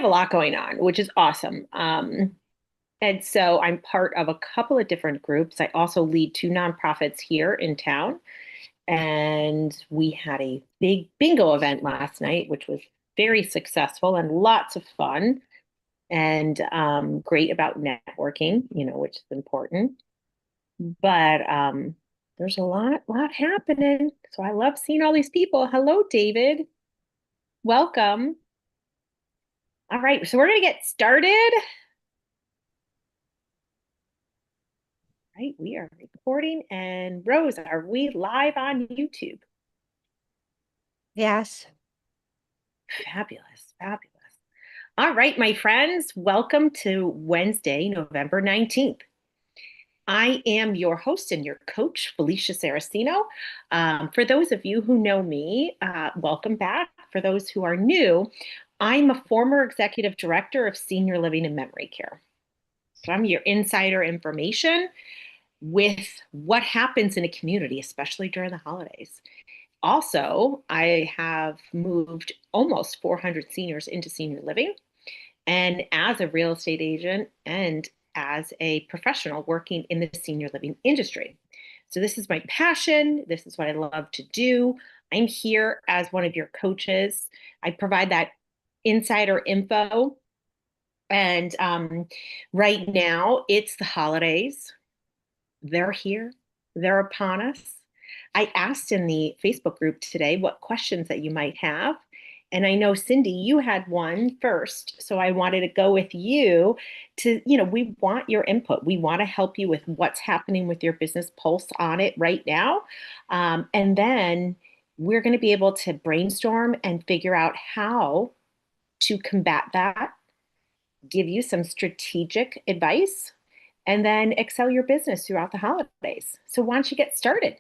have a lot going on, which is awesome. And so I'm part of a couple of different groups. I also lead two nonprofits here in town. And we had a big bingo event last night, which was very successful and lots of fun and great about networking, which is important. But there's a lot happening. So I love seeing all these people. Hello, David. Welcome. All right, so we're going to get started. Right, we are recording. And Rose, are we live on YouTube? Yes. Fabulous, fabulous. All right, my friends, welcome to Wednesday, November 19th. I am your host and your coach, Felicia Saracino. For those of you who know me, welcome back. For those who are new, I'm a former executive director of senior living and memory care. So I'm your insider information with what happens in a community, especially during the holidays. Also, I have moved almost 400 seniors into senior living. And as a real estate agent and as a professional working in the senior living industry. So, this is my passion. This is what I love to do. I'm here as one of your coaches. I provide that insider info. And right now, it's the holidays. They're here, they're upon us. I asked in the Facebook group today what questions that you might have. And I know, Cindy, you had one first. So I wanted to go with you to, we want your input. We want to help you with what's happening with your business, pulse on it right now. And then we're going to be able to brainstorm and figure out how to combat that, give you some strategic advice, and then excel your business throughout the holidays. So why don't you get started?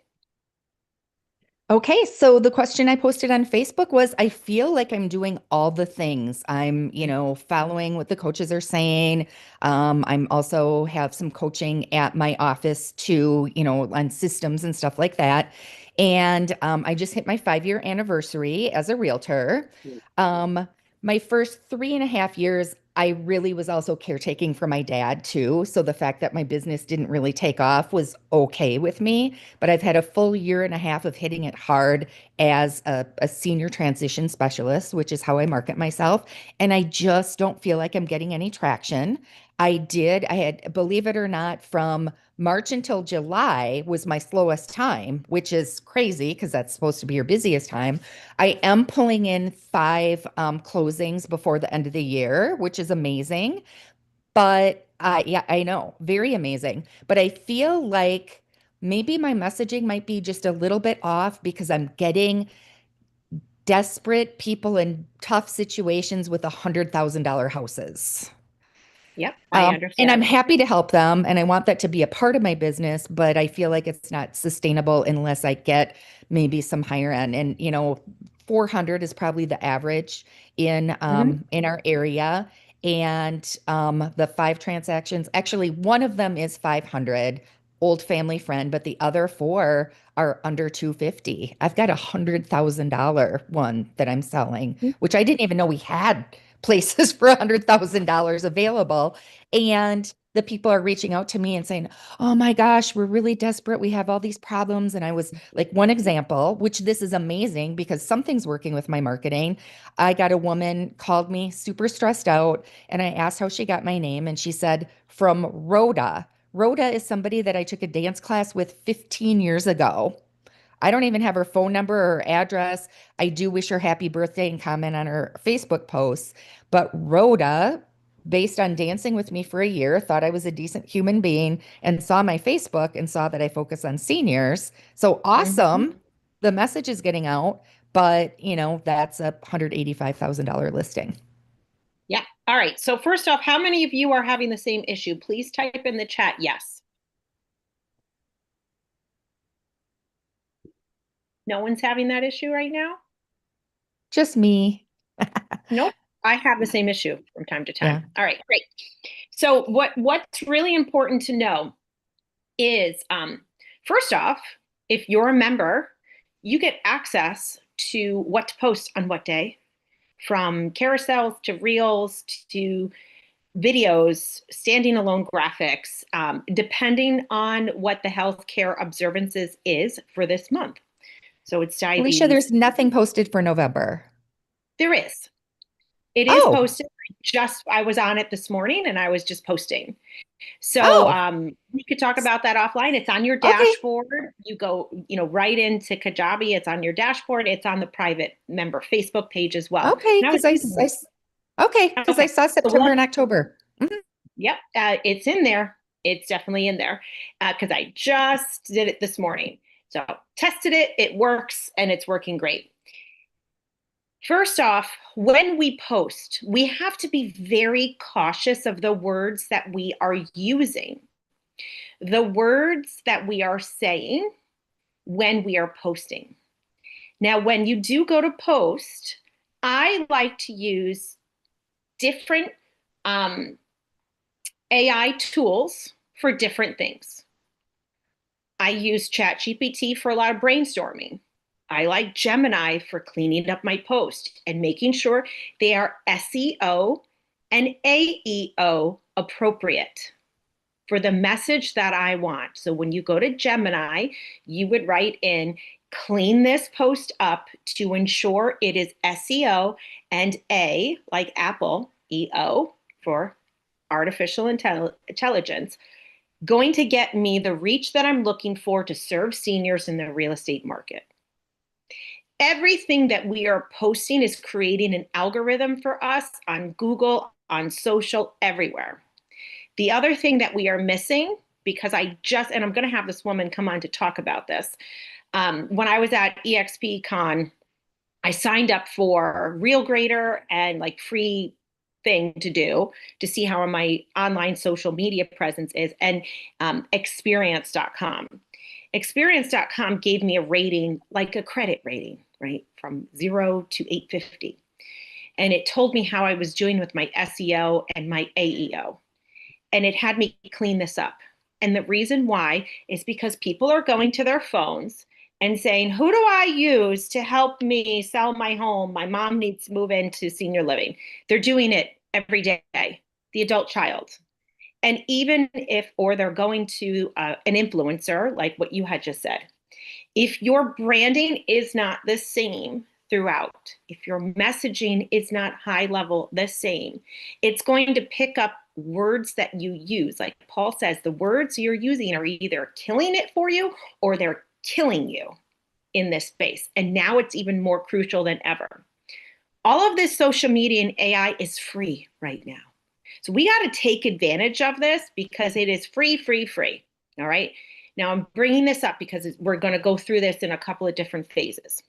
Okay, so the question I posted on Facebook was, I feel like I'm doing all the things. I'm, following what the coaches are saying. I'm also have some coaching at my office too, on systems and stuff like that. And I just hit my 5-year anniversary as a realtor. Um, my first 3.5 years, I really was also caretaking for my dad too. So the fact that my business didn't really take off was okay with me. But I've had a full year and a half of hitting it hard as a senior transition specialist, which is how I market myself. And I just don't feel like I'm getting any traction. I had, believe it or not, from March until July was my slowest time, which is crazy because that's supposed to be your busiest time. I am pulling in 5 closings before the end of the year, which is amazing. But yeah, I know, very amazing. But I feel like maybe my messaging might be just a little bit off because I'm getting desperate people in tough situations with $100,000 houses. Yep, I And I'm understand. happy to help them, and I want that to be a part of my business, but I feel like it's not sustainable unless I get maybe some higher end. And 400 is probably the average Mhm. in our area. And the 5 transactions, actually, one of them is 500, old family friend, but the other 4 are under 250. I've got $100,000 one that I'm selling, which I didn't even know we had places for $100,000 available. And the people are reaching out to me and saying, "Oh my gosh, we're really desperate. We have all these problems." And I was like, one example, which this is amazing because something's working with my marketing. I got a woman called me super stressed out, and I asked how she got my name. And she said, from Rhoda. Rhoda is somebody that I took a dance class with 15 years ago. I don't even have her phone number or address. I do wish her happy birthday and comment on her Facebook posts. But Rhoda, based on dancing with me for a year, thought I was a decent human being and saw my Facebook and saw that I focus on seniors. So Mhm. awesome. The message is getting out, but that's a $185,000 listing. Yeah. All right. So first off, how many of you are having the same issue? Please type in the chat yes. No one's having that issue right now? Just me. Nope. I have the same issue from time to Yeah. time. All right, great. So what's really important to know is first off, if you're a member, you get access to what to post on what day from carousels to reels to videos, standing alone graphics, depending on what the healthcare observances is for this month. So it's Felicia, diabetes. there's nothing posted for November. There is. It is Oh, posted. I was on it this morning and I was just posting. So oh, we could talk about that offline. It's on your okay, dashboard. You go, right into Kajabi. It's on your dashboard. It's on the private member Facebook page as well. okay, And I was thinking, okay, because I okay, saw the September one, and October. Mhm. yep, it's in there. It's definitely in there because I just did it this morning. So tested it. It works and it's working great. First off, when we post, we have to be very cautious of the words that we are using, the words that we are saying when we are posting. Now, when you do go to post, I like to use different um, AI tools for different things. I use ChatGPT for a lot of brainstorming. I like Gemini for cleaning up my post and making sure they are SEO and AEO appropriate for the message that I want. So when you go to Gemini, you would write in clean this post up to ensure it is SEO and A, like Apple, EO for artificial intelligence, going to get me the reach that I'm looking for to serve seniors in the real estate market. Everything that we are posting is creating an algorithm for us on Google, on social, everywhere. The other thing that we are missing, because and I'm going to have this woman come on to talk about this. When I was at EXPCon, I signed up for RealGrader and like free thing to do to see how my online social media presence is, and experience.com. Experience.com gave me a rating, like a credit rating, right? From 0 to 850. And it told me how I was doing with my SEO and my AEO. And it had me clean this up. And the reason why is because people are going to their phones and saying, who do I use to help me sell my home? My mom needs to move into senior living. They're doing it every day, the adult child. And even if, or they're going to an influencer, like what you had just said, if your branding is not the same throughout, if your messaging is not high level the same, it's going to pick up words that you use. Like Paul says, the words you're using are either killing it for you or they're killing you in this space. And now it's even more crucial than ever. All of this social media and AI is free right now. So we got to take advantage of this because it is free, free, free. All right. Now I'm bringing this up because we're going to go through this in a couple of different phases.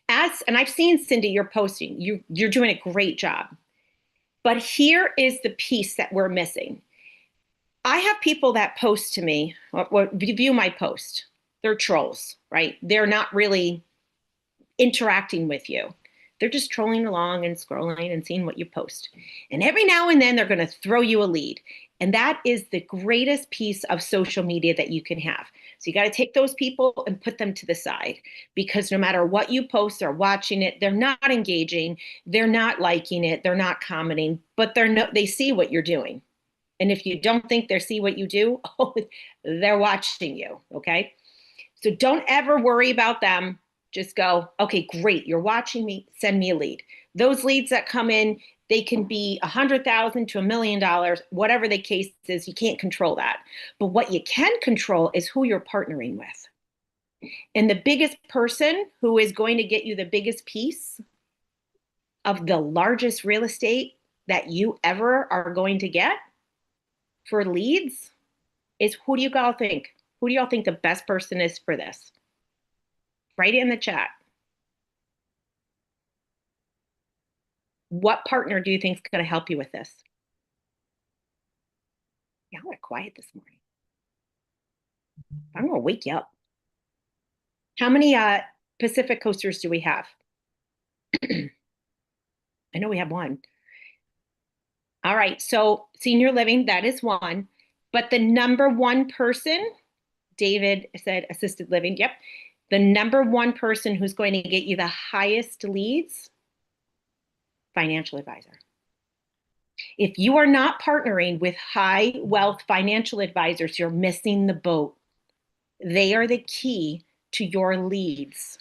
And I've seen Cindy, you're posting, you're doing a great job. But here is the piece that we're missing. I have people that post to me, or view my post. They're trolls, right? They're not really interacting with you. They're just trolling along and scrolling and seeing what you post. And every now and then they're going to throw you a lead. And that is the greatest piece of social media that you can have. So you got to take those people and put them to the side because no matter what you post, they're watching it. They're not engaging. They're not liking it. They're not commenting, but they see what you're doing. And if you don't think they see what you do, oh, they're watching you. Okay. So don't ever worry about them. Just go, okay, great. You're watching me. Send me a lead. Those leads that come in, they can be 100,000 to $1 million, whatever the case is. You can't control that. But what you can control is who you're partnering with. And the biggest person who is going to get you the biggest piece of the largest real estate that you ever are going to get for leads is who do you all think? Who do y'all think the best person is for this? Write it in the chat. What partner do you think is going to help you with this? Y'all are quiet this morning. I'm going to wake you up. How many Pacific Coasters do we have? I know we have one. All right. So senior living, that is one. But the number one person, David said assisted living. Yep. The number one person who's going to get you the highest leads financial advisor. If you are not partnering with high wealth financial advisors, you're missing the boat. They are the key to your leads.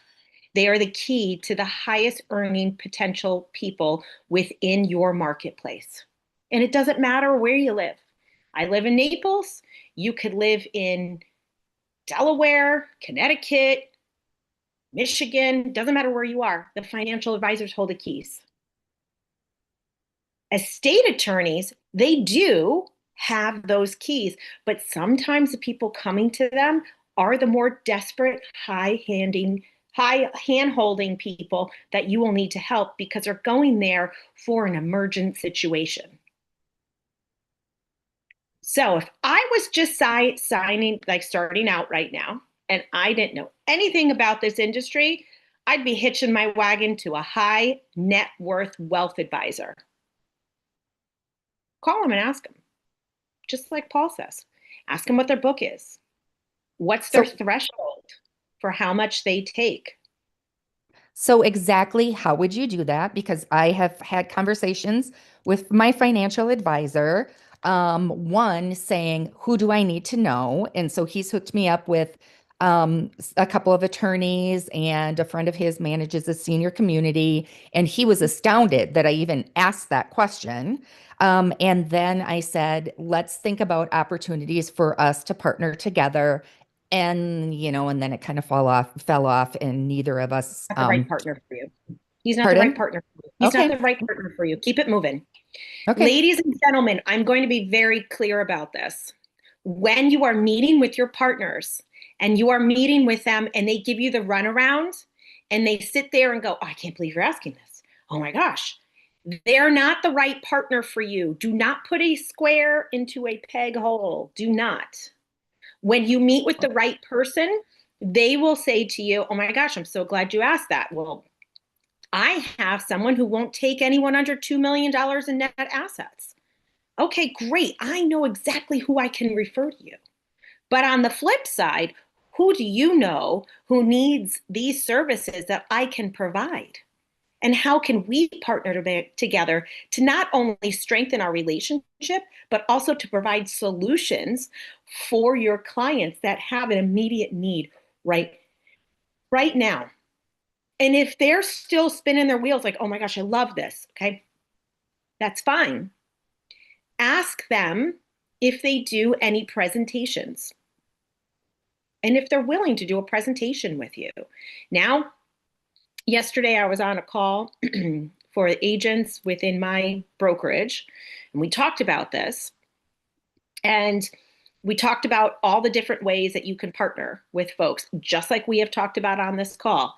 They are the key to the highest earning potential people within your marketplace. And it doesn't matter where you live. I live in Naples. You could live in Delaware, Connecticut, Michigan. Doesn't matter where you are. The financial advisors hold the keys. Estate attorneys, they do have those keys, but sometimes the people coming to them are the more desperate, high hand-holding people that you will need to help because they're going there for an emergent situation. So if I was just signing, like starting out right now, and I didn't know anything about this industry, I'd be hitching my wagon to a high net worth wealth advisor. Call them and ask them, just like Paul says. Ask them what their book is. What's their So threshold for how much they take? So exactly how would you do that? Because I have had conversations with my financial advisor. One saying, who do I need to know? And so he's hooked me up with a couple of attorneys, and a friend of his manages a senior community. And he was astounded that I even asked that question. And then I said, let's think about opportunities for us to partner together. And then it kind of fell off, and neither of us, Not the right partner for you. He's not the right pardon? partner for you. He's not Okay. the right partner for you. Keep it moving. Okay. Ladies and gentlemen, I'm going to be very clear about this. When you are meeting with your partners and you are meeting with them and they give you the runaround and they sit there and go, oh, I can't believe you're asking this. Oh my gosh. They're not the right partner for you. Do not put a square into a peg hole. Do not. When you meet with the right person, they will say to you, oh my gosh, I'm so glad you asked that. Well, I have someone who won't take anyone under $2 million in net assets. Okay, great. I know exactly who I can refer to you. But on the flip side, who do you know who needs these services that I can provide? And how can we partner together to not only strengthen our relationship, but also to provide solutions for your clients that have an immediate need right now? And if they're still spinning their wheels like, oh my gosh, I love this, okay, that's fine. Ask them if they do any presentations and if they're willing to do a presentation with you. Now, yesterday I was on a call for agents within my brokerage, and we talked about this. And we talked about all the different ways that you can partner with folks, just like we have talked about on this call.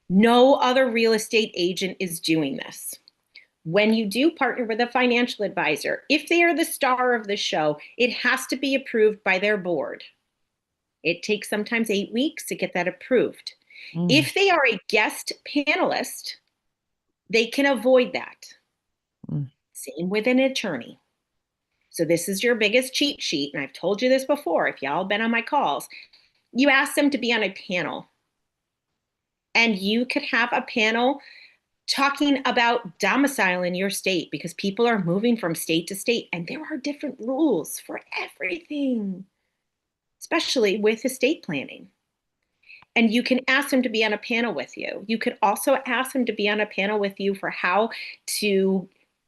No other real estate agent is doing this. When you do partner with a financial advisor, if they are the star of the show, it has to be approved by their board. It takes sometimes 8 weeks to get that approved. Mm, If they are a guest panelist, they can avoid that. mm. Same with an attorney. So this is your biggest cheat sheet, and I've told you this before if y'all been on my calls. You ask them to be on a panel, and you could have a panel talking about domicile in your state because people are moving from state to state, and there are different rules for everything, especially with estate planning. And you can ask them to be on a panel with you. You could also ask them to be on a panel with you for how to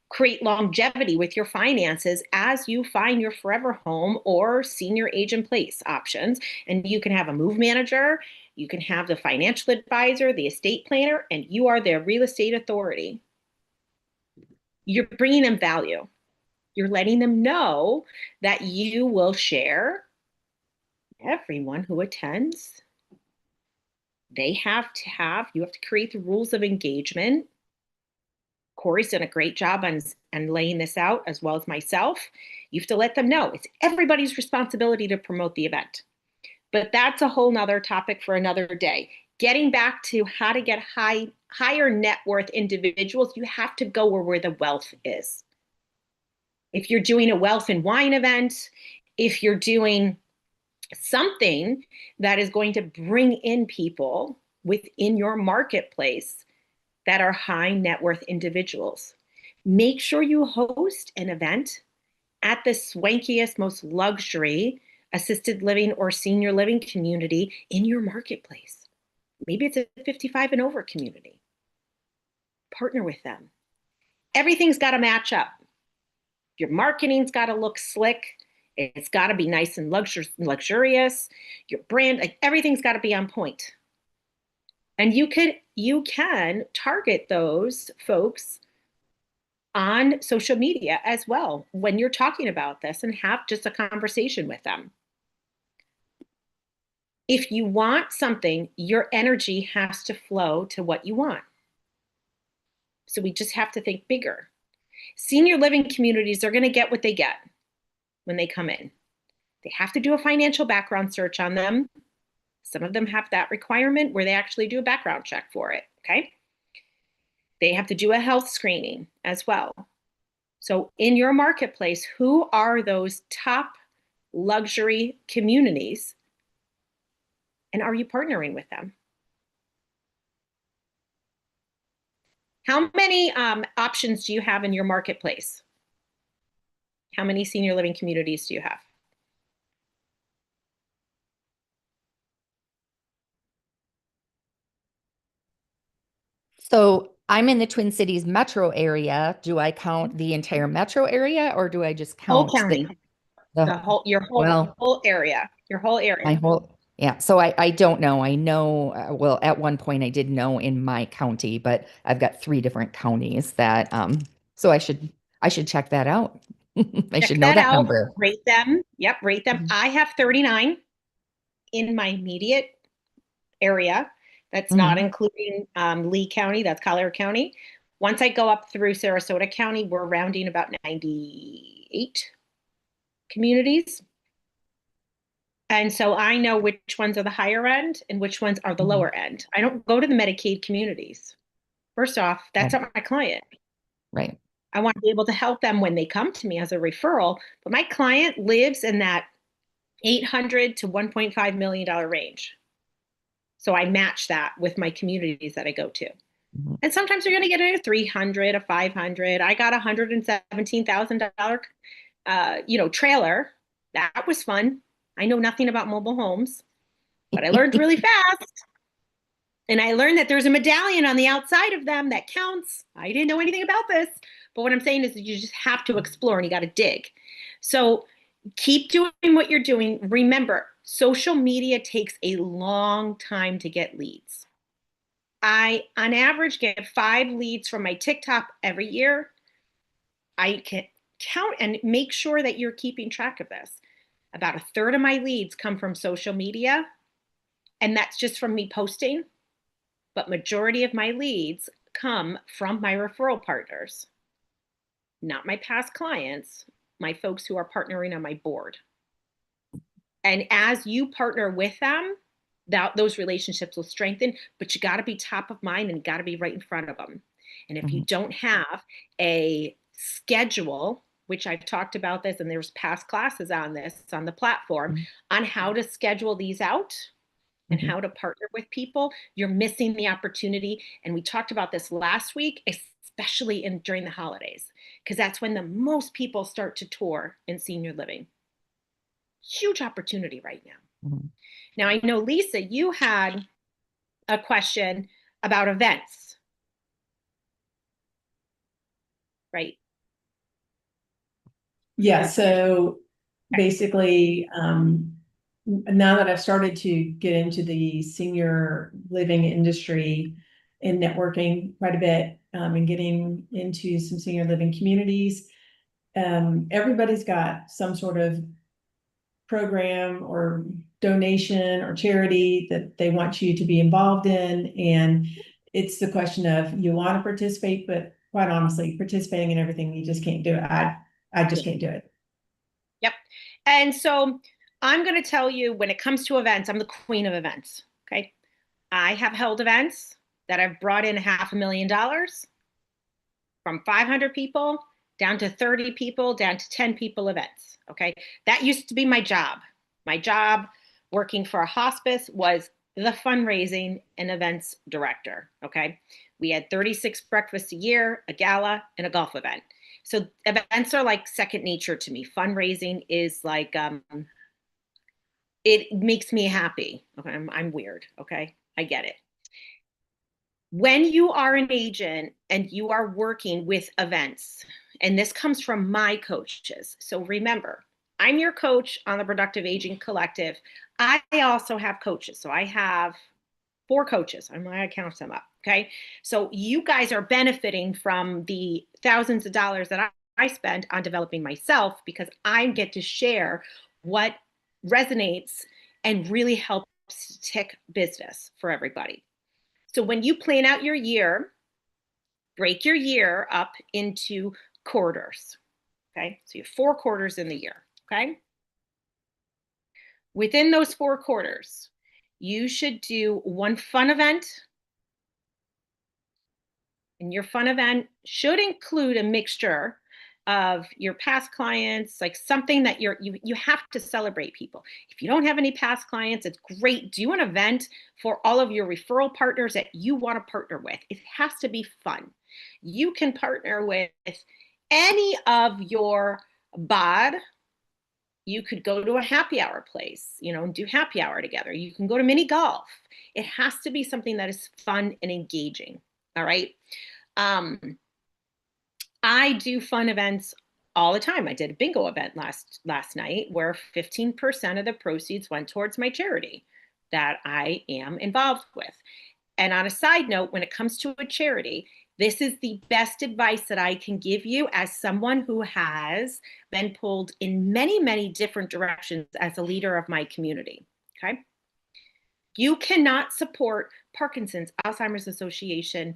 create longevity with your finances as you find your forever home or senior age in place options. And you can have a move manager, you can have the financial advisor, the estate planner, and you are their real estate authority. You're bringing them value. You're letting them know that you will share everyone who attends. You have to create the rules of engagement. Corey's done a great job on laying this out, as well as myself. You have to let them know it's everybody's responsibility to promote the event. But that's a whole nother topic for another day. Getting back to how to get higher net worth individuals, you have to go where the wealth is. If you're doing a wealth and wine event, if you're doing something that is going to bring in people within your marketplace that are high net worth individuals. Make sure you host an event at the swankiest, most luxury assisted living or senior living community in your marketplace. Maybe it's a 55 and over community. Partner with them. Everything's got to match up. Your marketing's got to look slick. It's got to be nice and luxurious. Your brand, like everything's got to be on point. And you can target those folks on social media as well when you're talking about this and have just a conversation with them. If you want something, your energy has to flow to what you want. So we just have to think bigger. Senior living communities are going to get what they get when they come in. They have to do a financial background search on them. Some of them have that requirement where they actually do a background check for it, okay? They have to do a health screening as well. So in your marketplace, who are those top luxury communities? And are you partnering with them? How many options do you have in your marketplace? How many senior living communities do you have? So I'm in the Twin Cities metro area. Do I count the entire metro area or do I just Whole count county, the your well, whole area, your whole area. my whole, yeah. So I don't know. I know, well, at one point I did know in my county, but I've got three different counties that, so I should check that out. I should Check know that that out, number. rate them. Yep, rate them. Mhm. I have 39 in my immediate area. That's not Mhm. including Lee County, that's Collier County. Once I go up through Sarasota County, we're rounding about 98 communities. And so I know which ones are the higher end and which ones are the Mhm. lower end. I don't go to the Medicaid communities. First off, that's Right. not my client. Right. I want to be able to help them when they come to me as a referral, but my client lives in that 800 to $1.5 million range. So I match that with my communities that I go to. Mhm. And sometimes you're going to get a 300, a 500. I got a $117,000, trailer. That was fun. I know nothing about mobile homes, but I learned really fast. And I learned that there's a medallion on the outside of them that counts. I didn't know anything about this. But what I'm saying is that you just have to explore and you got to dig. So keep doing what you're doing. Remember, social media takes a long time to get leads. I, on average, get 5 leads from my TikTok every year. I can count and make sure that you're keeping track of this. About a third of my leads come from social media, and that's just from me posting. But majority of my leads come from my referral partners, not my past clients, my folks who are partnering on my board. And as you partner with them, those relationships will strengthen, but you got to be top of mind and got to be right in front of them. And if you Mhm. don't have a schedule, which I've talked about this, and there's past classes on this on the platform Mhm. on how to schedule these out and Mhm. how to partner with people, you're missing the opportunity. And we talked about this last week, especially during the holidays, because that's when the most people start to tour in senior living. Huge opportunity right now. Mhm. Now, I know, Lisa, you had a question about events, right? Yeah, so basically, now that I've started to get into the senior living industry and networking quite a bit, and getting into some senior living communities, everybody's got some sort of program or donation or charity that they want you to be involved in. And it's the question of you want to participate, but quite honestly, participating in everything, you just can't do it. I just can't do it. Yep. And so I'm going to tell you when it comes to events, I'm the queen of events. Okay. I have held events that I've brought in $500,000 from 500 people down to 30 people, down to 10 people events. Okay. That used to be my job. My job working for a hospice was the fundraising and events director. Okay. We had 36 breakfasts a year, a gala, and a golf event. So events are like second nature to me. Fundraising is like, it makes me happy. Okay, I'm weird. Okay, I get it. When you are an agent and you are working with events, and this comes from my coaches. So remember, I'm your coach on the Productive Aging Collective. I also have coaches. So I have 4 coaches. I'm going to count them up. Okay. So you guys are benefiting from the thousands of dollars that I spend on developing myself, because I get to share what resonates and really helps tick business for everybody. So when you plan out your year, break your year up into quarters. Okay. So you have 4 quarters in the year. Okay. Within those 4 quarters, you should do one fun event. And your fun event should include a mixture of your past clients, like something that you have to celebrate people. If you don't have any past clients, it's great. Do an event for all of your referral partners that you want to partner with. It has to be fun. You can partner with any of your bod. You could go to a happy hour place, and do happy hour together. You can go to mini golf. It has to be something that is fun and engaging. All right. I do fun events all the time. I did a bingo event last night where 15% of the proceeds went towards my charity that I am involved with. And on a side note, when it comes to a charity, this is the best advice that I can give you as someone who has been pulled in many, many different directions as a leader of my community. Okay. You cannot support Parkinson's, Alzheimer's Association.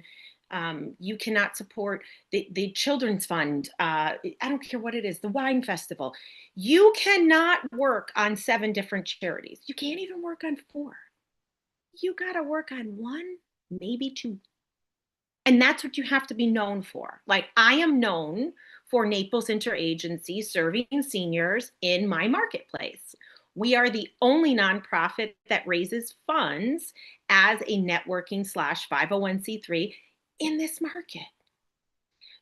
You cannot support the Children's Fund. I don't care what it is, the Wine Festival. You cannot work on 7 different charities. You can't even work on 4. You got to work on 1, maybe 2. And that's what you have to be known for. Like, I am known for Naples Interagency serving seniors in my marketplace. We are the only nonprofit that raises funds as a networking / 501c3 in this market.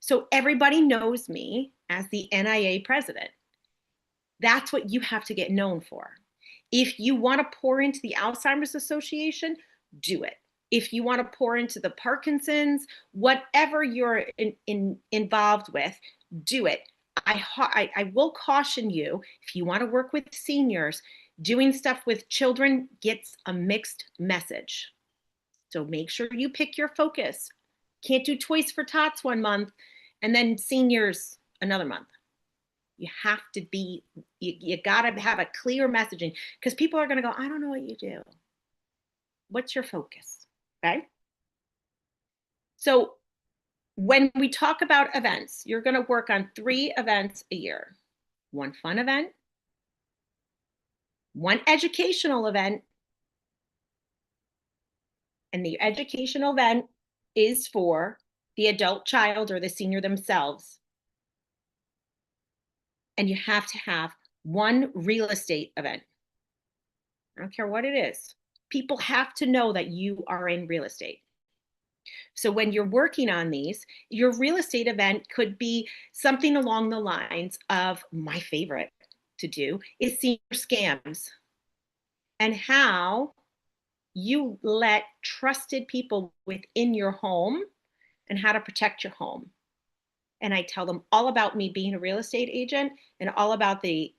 So everybody knows me as the NIA president. That's what you have to get known for. If you want to pour into the Alzheimer's Association, do it. If you want to pour into the Parkinson's, whatever you're involved with, do it. I will caution you, if you want to work with seniors, doing stuff with children gets a mixed message. So make sure you pick your focus. Can't do Toys for Tots one month and then seniors another month. You have to be, you got to have a clear messaging, because people are going to go, I don't know what you do. What's your focus? Okay. So when we talk about events, you're going to work on 3 events a year. 1 fun event, 1 educational event, and the educational event is for the adult child or the senior themselves. And you have to have 1 real estate event. I don't care what it is. People have to know that you are in real estate. So when you're working on these, your real estate event could be something along the lines of, my favorite to do is senior scams, and how you let trusted people within your home and how to protect your home. And I tell them all about me being a real estate agent and all about the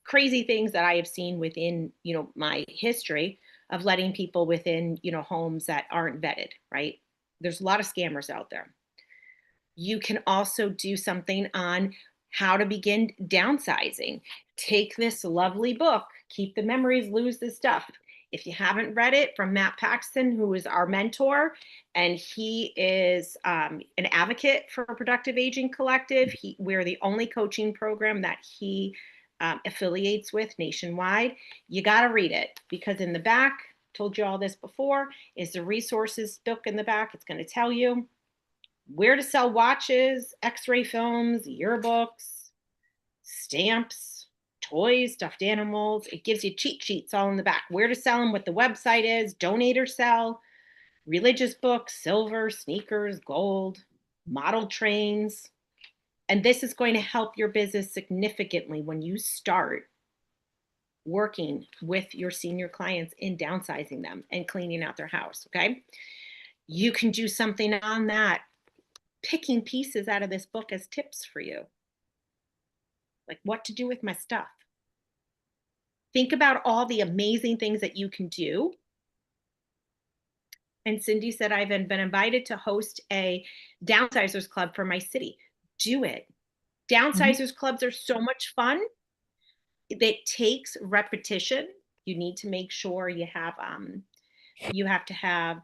crazy things that I have seen within, my history of letting people within, homes that aren't vetted, right? There's a lot of scammers out there. You can also do something on how to begin downsizing. Take this lovely book, Keep the Memories, Lose the Stuff. If you haven't read it, from Matt Paxton, who is our mentor, and he is an advocate for Productive Aging Collective. We're the only coaching program that he affiliates with nationwide. You got to read it, because in the back, told you all this before, is the resources book in the back. It's going to tell you where to sell watches, x-ray films, yearbooks, stamps, toys, stuffed animals. It gives you cheat sheets all in the back, where to sell them, what the website is, donate or sell. religious books, silver, sneakers, gold, model trains. And this is going to help your business significantly when you start working with your senior clients in downsizing them and cleaning out their house. Okay. You can do something on that, picking pieces out of this book as tips for you, like what to do with my stuff. Think about all the amazing things that you can do. And Cindy said, I've been invited to host a downsizers club for my city. Do it. Downsizers clubs are so much fun. It takes repetition. You need to make sure you have to have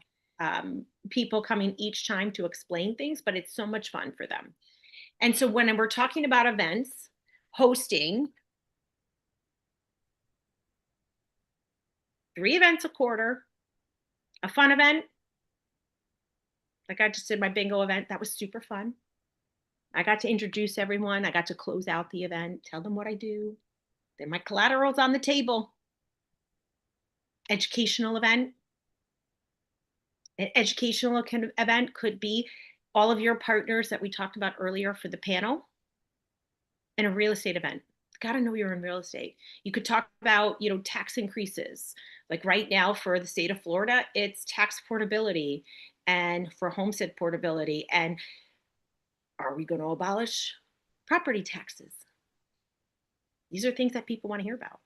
people coming each time to explain things, but it's so much fun for them. And so when we're talking about events, hosting 3 events a quarter, a fun event, like I just did my bingo event, that was super fun. I got to introduce everyone. I got to close out the event, tell them what I do. Then my collateral's on the table. Educational event. An educational event could be all of your partners that we talked about earlier for the panel, and a real estate event. Got to know you're in real estate. You could talk about, tax increases. Like right now for the state of Florida, it's tax portability and for homestead portability. And are we going to abolish property taxes? These are things that people want to hear about.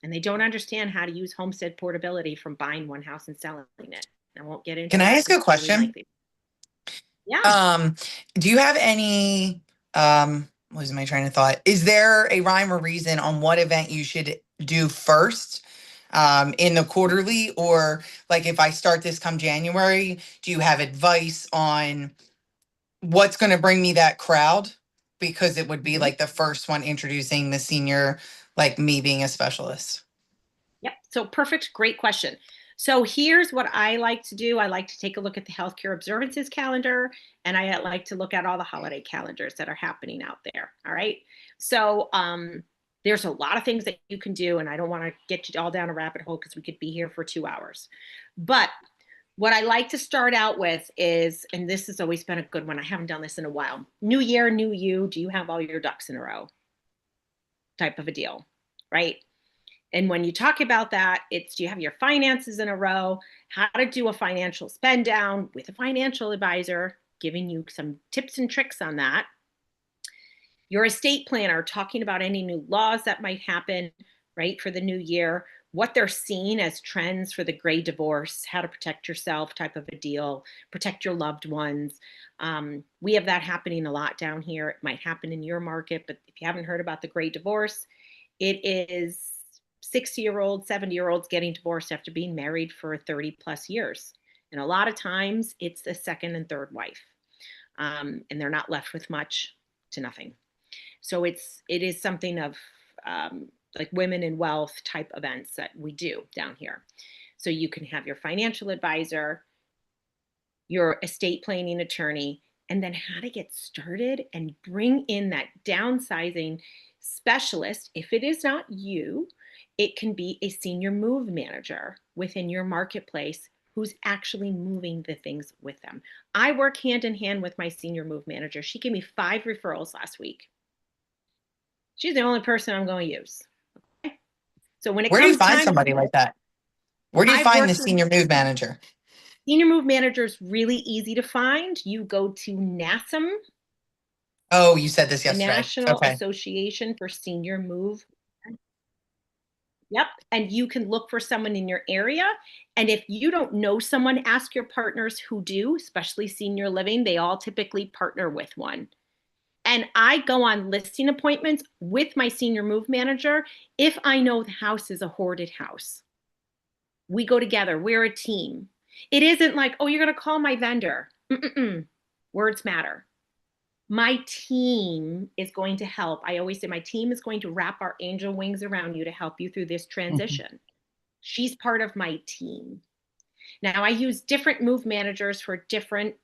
And they don't understand how to use homestead portability from buying one house and selling it. I won't get into Can I that ask a because it's really question? lengthy. Yeah. Do you have any, losing my train of thought. Is there a rhyme or reason on what event you should do first, in the quarterly? Or like if I start this come January, do you have advice on what's going to bring me that crowd? Because it would be like the first one introducing the senior, like me being a specialist. Yep. So perfect. Great question. So here's what I like to do. I like to take a look at the healthcare observances calendar, and I like to look at all the holiday calendars that are happening out there. All right. So there's a lot of things that you can do, and I don't want to get you all down a rabbit hole because we could be here for 2 hours. But what I like to start out with is, and this has always been a good one, I haven't done this in a while. New year, new you. Do you have all your ducks in a row? Type of a deal, right? And when you talk about that, it's, do you have your finances in a row? How to do a financial spend down with a financial advisor, giving you some tips and tricks on that. Your estate planner, talking about any new laws that might happen, right, for the new year, what they're seeing as trends for the gray divorce, how to protect yourself type of a deal, protect your loved ones. We have that happening a lot down here. It might happen in your market, but if you haven't heard about the gray divorce, it is 60-year-olds, 70-year-olds getting divorced after being married for 30 plus years. And a lot of times it's the second and third wife. And they're not left with much to nothing. So it is something of like women in wealth type events that we do down here. So you can have your financial advisor, your estate planning attorney, and then how to get started and bring in that downsizing specialist. If it is not you, it can be a senior move manager within your marketplace who's actually moving the things with them. I work hand in hand with my senior move manager. She gave me 5 referrals last week. She's the only person I'm going to use. Okay? So when it Where do you comes find time, somebody like that? Where do you I've find the worked with senior move manager? senior move manager is really easy to find. You go to NASM, Oh, you said this the yesterday. National Okay. Association for Senior Move. Yep. And you can look for someone in your area. And if you don't know someone, ask your partners who do, especially senior living. They all typically partner with one. And I go on listing appointments with my senior move manager if I know the house is a hoarded house. We go together. We're a team. It isn't like, oh, you're going to call my vendor. Mm-mm-mm. Words matter. My team is going to help. I always say my team is going to wrap our angel wings around you to help you through this transition. She's part of my team. Now, I use different move managers for different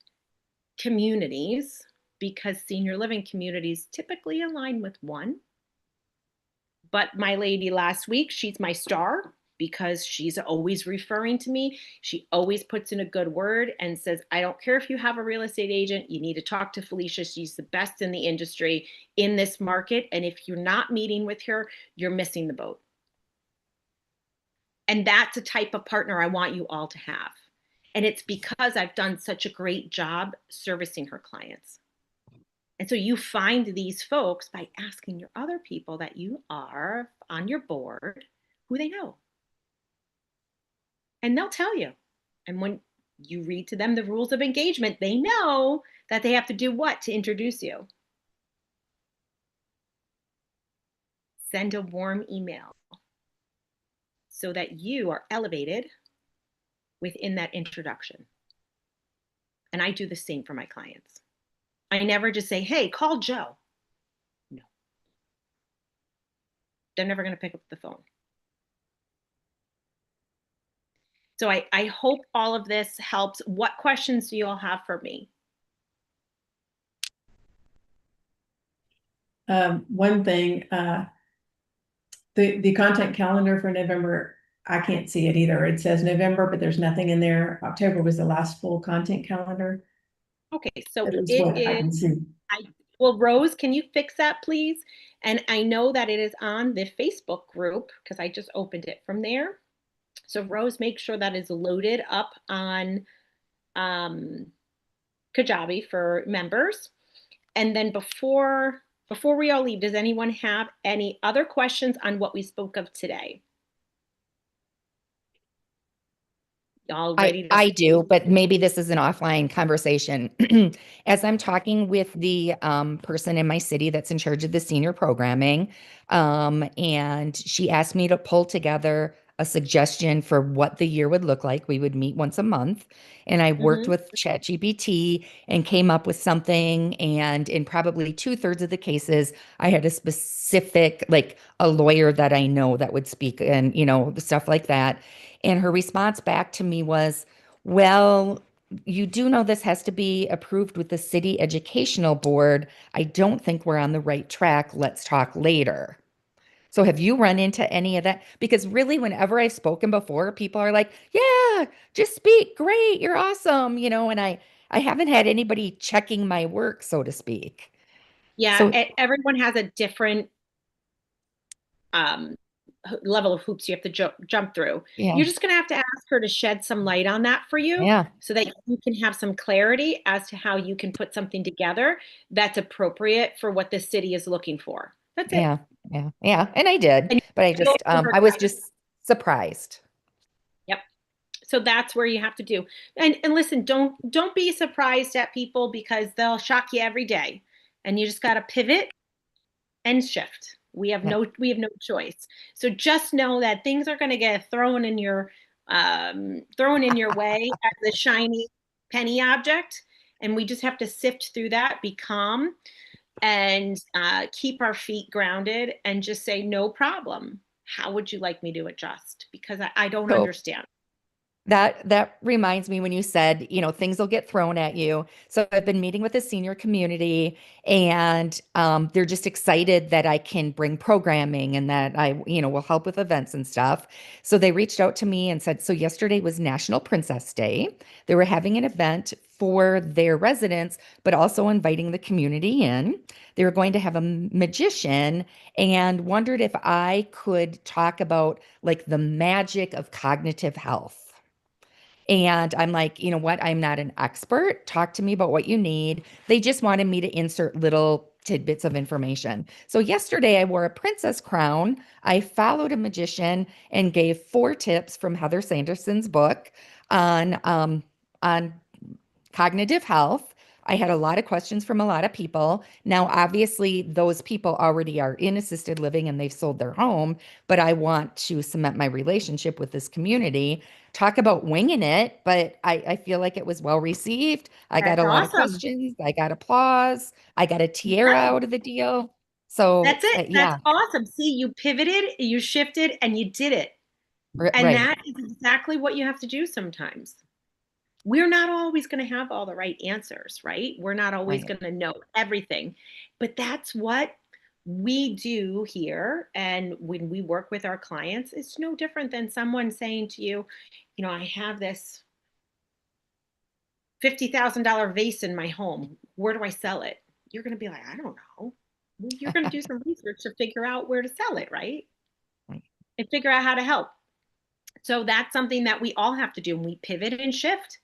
communities because senior living communities typically align with one. But my lady last week, she's my star. because she's always referring to me. She always puts in a good word and says, I don't care if you have a real estate agent, you need to talk to Felicia. She's the best in the industry in this market. And if you're not meeting with her, you're missing the boat. And that's a type of partner I want you all to have. And it's because I've done such a great job servicing her clients. And so you find these folks by asking your other people that you are on your board who they know. And they'll tell you. And when you read to them the rules of engagement, they know that they have to do what to introduce you? Send a warm email so that you are elevated within that introduction. And I do the same for my clients. I never just say, hey, call Joe. No. They're never going to pick up the phone. So I hope all of this helps. What questions do you all have for me? One thing, the content calendar for November, I can't see it either. It says November, but there's nothing in there. October was the last full content calendar. Okay, so That is it what I can is. see. Well, Rose, can you fix that, please? And I know that it is on the Facebook group because I just opened it from there. So Rose, make sure that is loaded up on Kajabi for members. And then before we all leave, does anyone have any other questions on what we spoke of today? Y'all ready to I do, but maybe this is an offline conversation. As I'm talking with the person in my city that's in charge of the senior programming, and she asked me to pull together a suggestion for what the year would look like. We would meet once a month, and I worked with ChatGPT and came up with something. And in probably 2/3 of the cases, I had a specific, like a lawyer that I know that would speak, and stuff like that. And her response back to me was, well, you do know this has to be approved with the city educational board. I don't think we're on the right track. Let's talk later. So have you run into any of that? Because really, whenever I've spoken before, people are like, yeah, just speak. Great. You're awesome. And I haven't had anybody checking my work, so to speak. Yeah, So everyone has a different level of hoops you have to jump through. yeah, You're just going to have to ask her to shed some light on that for you yeah, so that you can have some clarity as to how you can put something together that's appropriate for what the city is looking for. That's it. yeah, yeah, yeah. And I did, And but I was guidance. just surprised. Yep. So that's where you have to do. And listen, don't be surprised at people because they'll shock you every day. And you just got to pivot and shift. We have Yeah. no choice. So just know that things are going to get thrown in your way as a shiny penny object, and we just have to sift through that, be calm, and keep our feet grounded, and just say no problem. How would you like me to adjust? Because I don't So understand. that reminds me when you said, things will get thrown at you. So I've been meeting with the senior community, and they're just excited that I can bring programming and that I, will help with events and stuff. So they reached out to me and said, so yesterday was National Princess Day. They were having an event for their residents, but also inviting the community in. They were going to have a magician and wondered if I could talk about like the magic of cognitive health. And I'm like, you know what? I'm not an expert. Talk to me about what you need. They just wanted me to insert little tidbits of information. So yesterday I wore a princess crown. I followed a magician and gave 4 tips from Heather Sanderson's book on cognitive health. I had a lot of questions from a lot of people. Now, obviously, those people already are in assisted living and they've sold their home, but I want to cement my relationship with this community. Talk about winging it, but I feel like it was well received. I got That's a lot of awesome. questions. I got applause. I got a tiara out of the deal. So, That's it. That's yeah, awesome. See, you pivoted, you shifted, and you did it. And right. that is exactly what you have to do sometimes. We're not always going to have all the right answers, right? We're not always Right. going to know everything. But that's what we do here, and when we work with our clients, it's no different than someone saying to you, I have this $50,000 vase in my home. Where do I sell it? You're going to be like, I don't know. Well, you're going to do some research to figure out where to sell it, right? Right. And figure out how to help. So that's something that we all have to do. We pivot and shift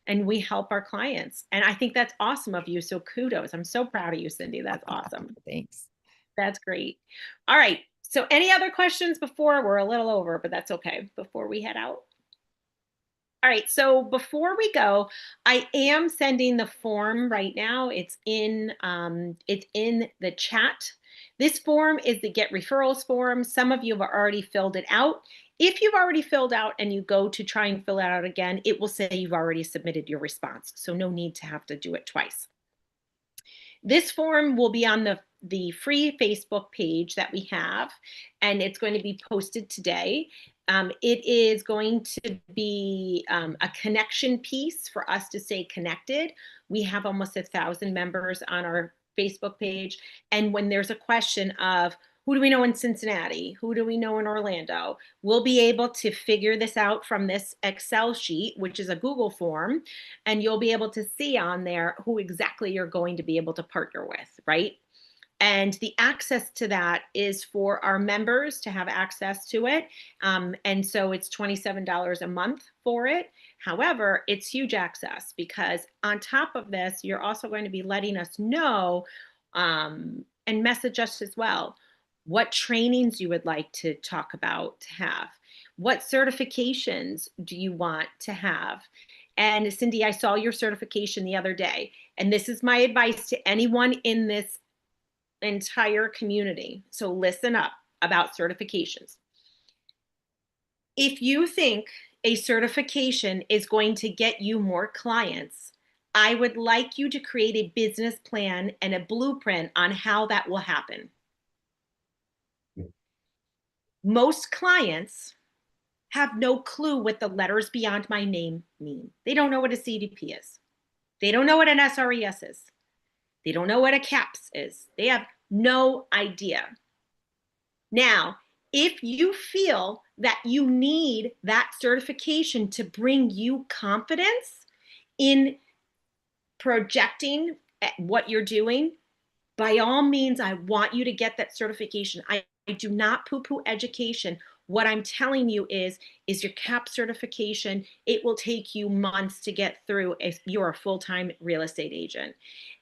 and we help our clients. And I think that's awesome of you. So kudos. I'm so proud of you, Cindy. That's awesome. Thanks. That's great. All right. So any other questions before? We're a little over, but that's okay, before we head out? All right, so before we go, I am sending the form right now. It's in the chat. This form is the Get Referrals form. Some of you have already filled it out. If you've already filled out and you go to try and fill it out again, it will say you've already submitted your response. So no need to have to do it twice. This form will be on the free Facebook page that we have, and it's going to be posted today. It is going to be a connection piece for us to stay connected. We have almost 1,000 members on our Facebook page. And when there's a question of who do we know in Cincinnati? Who do we know in Orlando? We'll be able to figure this out from this Excel sheet, which is a Google form, and you'll be able to see on there who exactly you're going to be able to partner with, right? And the access to that is for our members to have access to it. And so it's $27 a month for it. However, it's huge access because on top of this, you're also going to be letting us know and message us as well what trainings you would like to talk about to have. What certifications do you want to have? And Cindy, I saw your certification the other day. And this is my advice to anyone in this entire community. So listen up about certifications. If you think a certification is going to get you more clients, I would like you to create a business plan and a blueprint on how that will happen. Most clients have no clue what the letters beyond my name mean. They don't know what a CDP is. They don't know what an SRES is. They don't know what a CAPS is. They have no idea. Now, if you feel that you need that certification to bring you confidence in projecting at what you're doing, by all means, I want you to get that certification. I do not poo-poo education. What I'm telling you is your CAP certification. It will take you months to get through if you're a full-time real estate agent.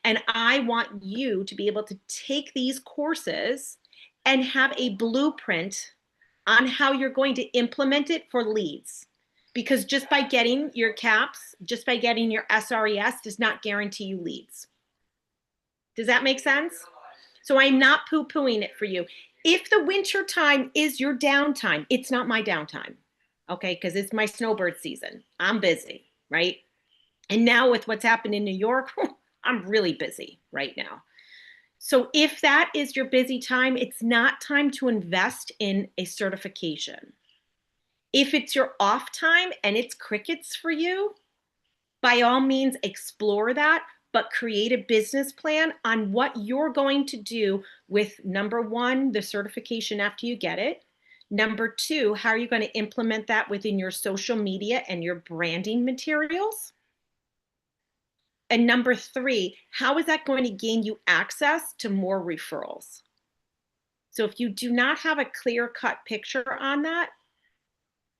And I want you to be able to take these courses and have a blueprint on how you're going to implement it for leads. Because just by getting your CAPs, just by getting your SRES does not guarantee you leads. Does that make sense? So I'm not poo-pooing it for you. If the winter time is your downtime, it's not my downtime, okay? Because it's my snowbird season. I'm busy, right? And now with what's happened in New York, I'm really busy right now. So if that is your busy time, it's not time to invest in a certification. If it's your off time and it's crickets for you, by all means, explore that, but create a business plan on what you're going to do with, number one, the certification after you get it. Number two, how are you going to implement that within your social media and your branding materials? And number three, how is that going to gain you access to more referrals? So if you do not have a clear-cut picture on that,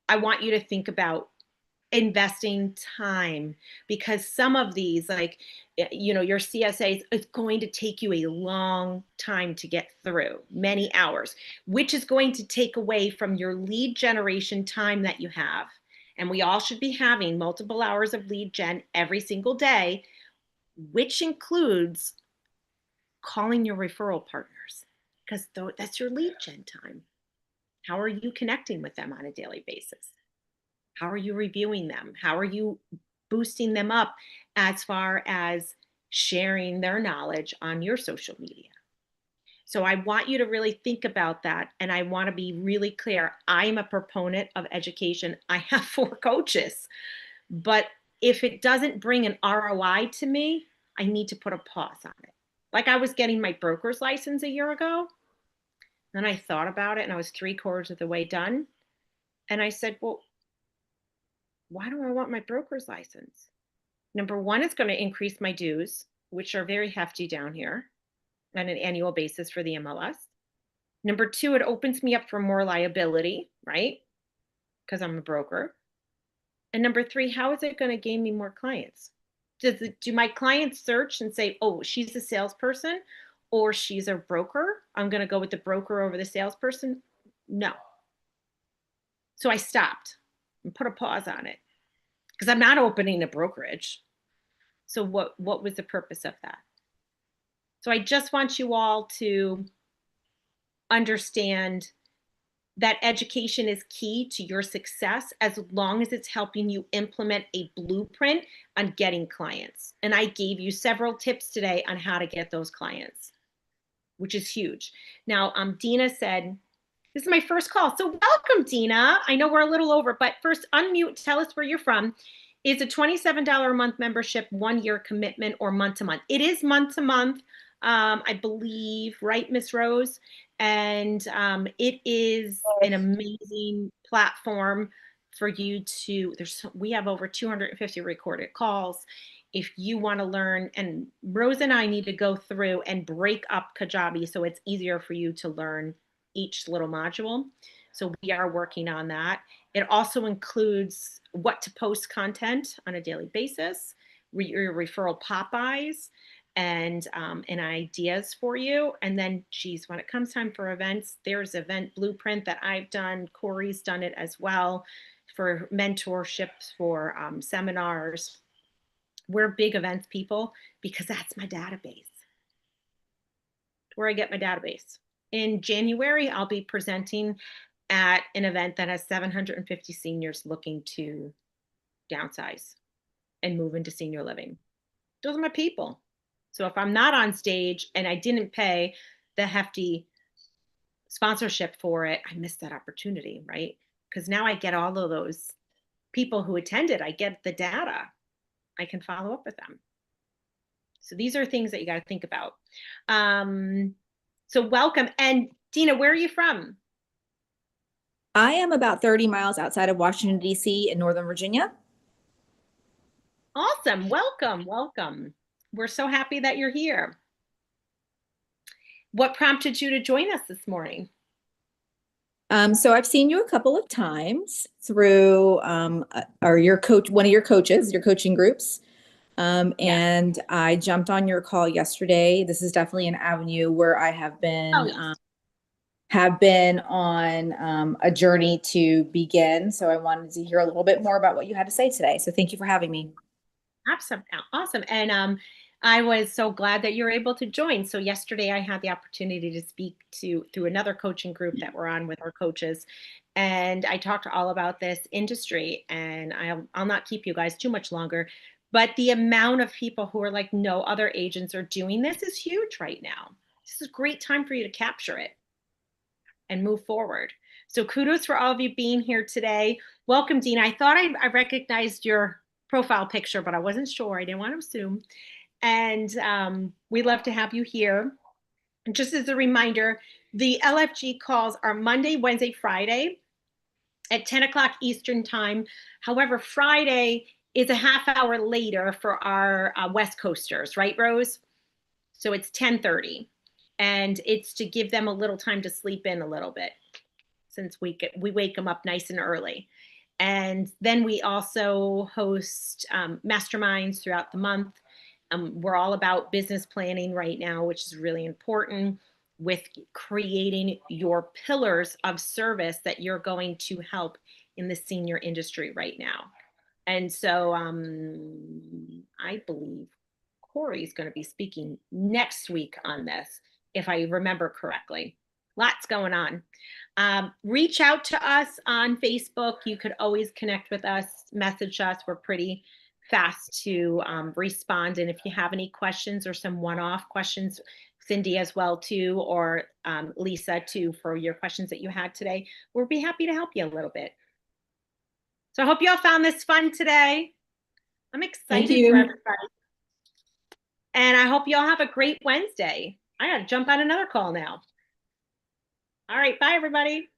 I want you to think about investing time, because some of these, like, your CSAs, it's going to take you a long time to get through, many hours, which is going to take away from your lead generation time that you have. And we all should be having multiple hours of lead gen every single day, which includes calling your referral partners, because that's your lead gen time. How are you connecting with them on a daily basis? How are you reviewing them? How are you boosting them up as far as sharing their knowledge on your social media? So I want you to really think about that. And I want to be really clear. I am a proponent of education. I have 4 coaches, but if it doesn't bring an ROI to me, I need to put a pause on it. Like I was getting my broker's license a year ago. Then I thought about it and I was 3/4 of the way done. And I said, well, why do I want my broker's license? Number one, it's going to increase my dues, which are very hefty down here on an annual basis for the MLS. Number two, it opens me up for more liability, right? Because I'm a broker. And number three, how is it going to gain me more clients? Do my clients search and say, oh, she's a salesperson or she's a broker? I'm going to go with the broker over the salesperson? No. So I stopped and put a pause on it because I'm not opening a brokerage. So what was the purpose of that? So I just want you all to understand that education is key to your success as long as it's helping you implement a blueprint on getting clients. And I gave you several tips today on how to get those clients, which is huge. Now, Dina said, this is my first call. So welcome, Dina. I know we're a little over, but first unmute, tell us where you're from. Is a $27 a month membership 1 year commitment or month to month? It is month to month, I believe, right, Miss Rose? And it is an amazing platform for you to, we have over 250 recorded calls. If you want to learn, and Rose and I need to go through and break up Kajabi so it's easier for you to learn each little module. So we are working on that. It also includes what to post content on a daily basis, your referral Popeyes, and ideas for you. And then, geez, when it comes time for events, there's event blueprint that I've done. Corey's done it as well for mentorships, for seminars. We're big events people because that's my database. Where I get my database. In January, I'll be presenting at an event that has 750 seniors looking to downsize and move into senior living. Those are my people. So if I'm not on stage and I didn't pay the hefty sponsorship for it, I missed that opportunity, right? Because now I get all of those people who attended, I get the data. I can follow up with them. So these are things that you got to think about. So welcome. And Dina, where are you from? I am about 30 miles outside of Washington, D.C. in Northern Virginia. Awesome. Welcome. Welcome. We're so happy that you're here. What prompted you to join us this morning? So I've seen you a couple of times through your coach, one of your coaches, your coaching groups. And I jumped on your call yesterday. This is definitely an avenue where I have been on a journey to begin. So I wanted to hear a little bit more about what you had to say today. So thank you for having me. Awesome. And I was so glad that you were able to join. So yesterday I had the opportunity to speak through another coaching group that we're on with our coaches. And I talked all about this industry, and I'll not keep you guys too much longer, but the amount of people who are like, no other agents are doing this is huge right now. This is a great time for you to capture it and move forward. So kudos for all of you being here today. Welcome, Dina. I thought I recognized your profile picture, but I wasn't sure. I didn't want to assume. And we'd love to have you here. And just as a reminder, the LFG calls are Monday, Wednesday, Friday at 10 o'clock Eastern time. However, Friday is a half hour later for our West Coasters, right, Rose? So it's 10:30. And it's to give them a little time to sleep in a little bit, since we wake them up nice and early. And then we also host masterminds throughout the month. We're all about business planning right now, which is really important, with creating your pillars of service that you're going to help in the senior industry right now. And so I believe Corey's going to be speaking next week on this, if I remember correctly. Lots going on. Reach out to us on Facebook. You could always connect with us, message us. We're pretty fast to respond. And if you have any questions or some one-off questions, Cindy as well too, or Lisa too, for your questions that you had today, we'll be happy to help you a little bit. So I hope you all found this fun today. I'm excited for everybody. And I hope you all have a great Wednesday. I got to jump on another call now. All right. Bye, everybody.